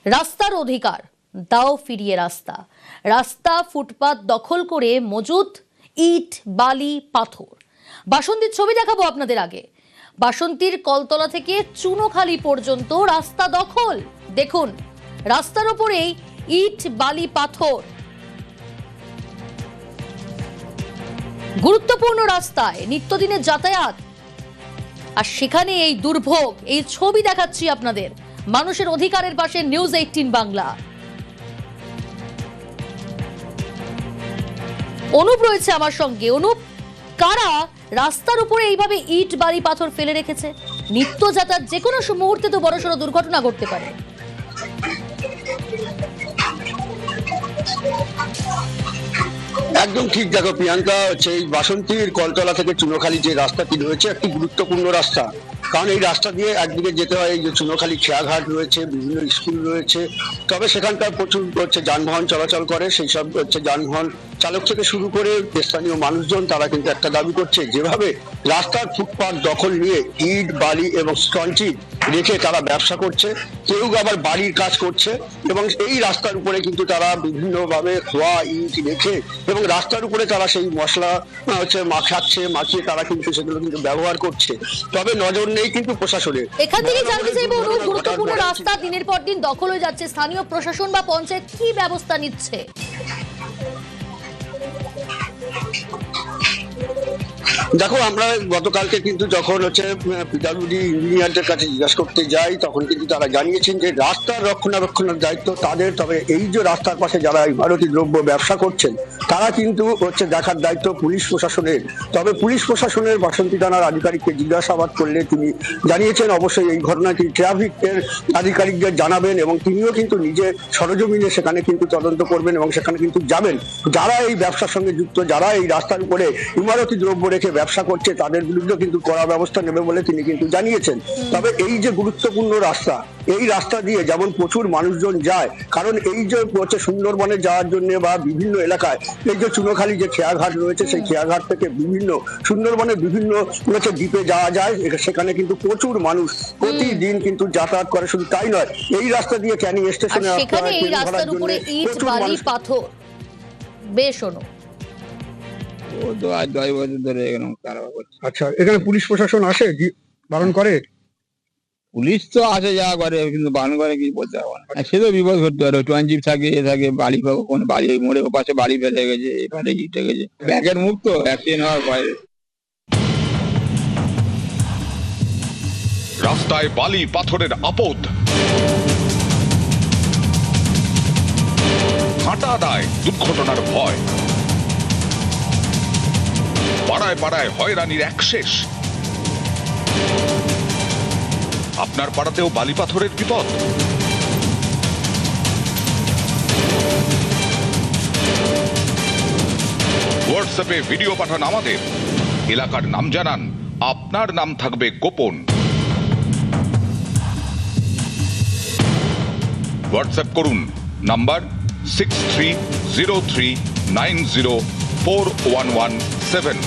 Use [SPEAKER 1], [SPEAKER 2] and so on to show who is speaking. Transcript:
[SPEAKER 1] রাস্তার অধিকার দাও ফিরিয়ে রাস্তা। রাস্তা ফুটপাত দখল করে মজুত ইট বালি পাথর। বাসন্তীর ছবি দেখাবো আপনাদের আগে। বাসন্তীর কলতলা থেকে চুনোখালি পর্যন্ত রাস্তা দখল। দেখুন রাস্তার উপরেই ইট বালি পাথর। গুরুত্বপূর্ণ রাস্তায় নিত্যদিনের যাতায়াত, আর সেখানে এই দুর্ভোগ। এই ছবি দেখাচ্ছি আপনাদের মানুষের অধিকারের পাশে নিউজ 18 বাংলা। অনুপ রয়েছে আমার সঙ্গে। অনুপ, কারা রাস্তার উপরে এইভাবে ইট বালি পাথর ফেলে রেখেছে? নিত্য যাতায়াত, যে কোনো মুহূর্তে তো বড়সড় দুর্ঘটনা ঘটতে পারে।
[SPEAKER 2] একদম ঠিক। দেখো প্রিয়াঙ্কা, এই বাসন্তীর কলতলা থেকে চুনোখালি যে রাস্তাটি রয়েছে একটি গুরুত্বপূর্ণ রাস্তা। কারণ এই রাস্তা দিয়ে একদিকে যেতে হয়, এই যে চুনোখালি খেয়াঘাট রয়েছে, বিভিন্ন স্কুল রয়েছে, তবে সেখানকার প্রচুর যানবাহন চলাচল করে। সেই সব যানবাহন চালক থেকে শুরু করে স্থানীয় মানুষজন, তারা কিন্তু একটা দাবি করছে, যেভাবে রাস্তার ফুটপাত দখল নিয়ে ইট বালি এবং স্টনচিট রেখে তারা ব্যবসা করছে, কেউ আবার বাড়ির কাজ করছে, এবং এই রাস্তার উপরে কিন্তু তারা বিভিন্নভাবে খোয়া ইট রেখে এবং রাস্তার উপরে তারা সেই মশলা মাখিয়ে তারা কিন্তু সেগুলো কিন্তু ব্যবহার করছে। তবে নজর নেই কিন্তু প্রশাসনের।
[SPEAKER 1] এখান থেকে জানতে চাইবো, গুরুত্বপূর্ণ রাস্তা দিনের পর দিন দখল হয়ে যাচ্ছে, স্থানীয় প্রশাসন বা পঞ্চায়েত কি ব্যবস্থা নিচ্ছে?
[SPEAKER 2] দেখো, আমরা গতকালকে কিন্তু যখন পিডব্লিউডি ইঞ্জিনিয়ারদের কাছে জিজ্ঞাসা করতে যাই, তখন কিন্তু তারা জানিয়েছেন যে রাস্তার রক্ষণাবেক্ষণের দায়িত্ব তাদের। তবে এই যে রাস্তার পাশে যারা ইমারতি দ্রব্য ব্যবসা করছেন, তারা কিন্তু দেখার দায়িত্ব পুলিশ প্রশাসনের। তবে পুলিশ প্রশাসনের বাসন্তী থানার আধিকারিককে জিজ্ঞাসাবাদ করলে তিনি জানিয়েছেন অবশ্যই এই ঘটনাটি ট্রাফিকের আধিকারিকদের জানাবেন, এবং তিনিও কিন্তু নিজে সরজমিনে সেখানে কিন্তু তদন্ত করবেন এবং সেখানে কিন্তু যাবেন। যারা এই ব্যবসার সঙ্গে যুক্ত, যারা এই রাস্তার উপরে ইমারতি দ্রব্য রেখে ব্যবসা করছে, তাদের বিরুদ্ধে কিন্তু কড়া ব্যবস্থা নেবে বলে তিনি কিন্তু জানিয়েছেন। তবে এই যে গুরুত্বপূর্ণ রাস্তা, এই রাস্তা দিয়ে যেমন প্রচুর মানুষজন যায়, কারণ এই যে সুন্দরবনে যাওয়ার জন্য বা বিভিন্ন এলাকায় এই যে চুনোখালি যে খেয়াঘাট রয়েছে, সেই খেয়াঘাট থেকে বিভিন্ন সুন্দরবনের বিভিন্ন দ্বীপে যাওয়া যায়, সেখানে কিন্তু প্রচুর মানুষ প্রতিদিন কিন্তু যাতায়াত করে। শুধু তাই নয়, এই রাস্তা দিয়ে ক্যানিং স্টেশনে আসতে হয়,
[SPEAKER 1] এই রাস্তার উপরে ইট বালি পাথর। বেশ, শোনো,
[SPEAKER 3] ও তো আজ 10 বছর ধরে এরকম কারবার করছে।
[SPEAKER 2] আচ্ছা, এখানে পুলিশ প্রশাসন আসে, বারণ করে?
[SPEAKER 3] পুলিশ তো আসে যা করে, কিন্তু বারণ করে কি বলতে পারবো না। সে তো বিপদ ঘটতে পারে, ট্রানজিট থাকে, এ থাকে, বাড়ি পাবো, কোন বাড়ি মোড়ে পাশে বাড়ি ফেলে গেছে, এবারে ইট গেছে, ব্যাগের মুখ তো অ্যাক্সিডেন্ট হওয়ার ভয়।
[SPEAKER 4] রাস্তায় বালি পাথরের আপদ, হাঁটা দায় দুর্ঘটনার ভয়, পাড়ায় পাড়ায় হয়রানির এক শেষ। আপনার পাড়াতেও বালি পাথরের বিপদ? হোয়াটসঅ্যাপে ভিডিও পাঠান আমাদের, এলাকার নাম জানান, আপনার নাম থাকবে গোপন। হোয়াটসঅ্যাপ করুন নাম্বার 6303904117।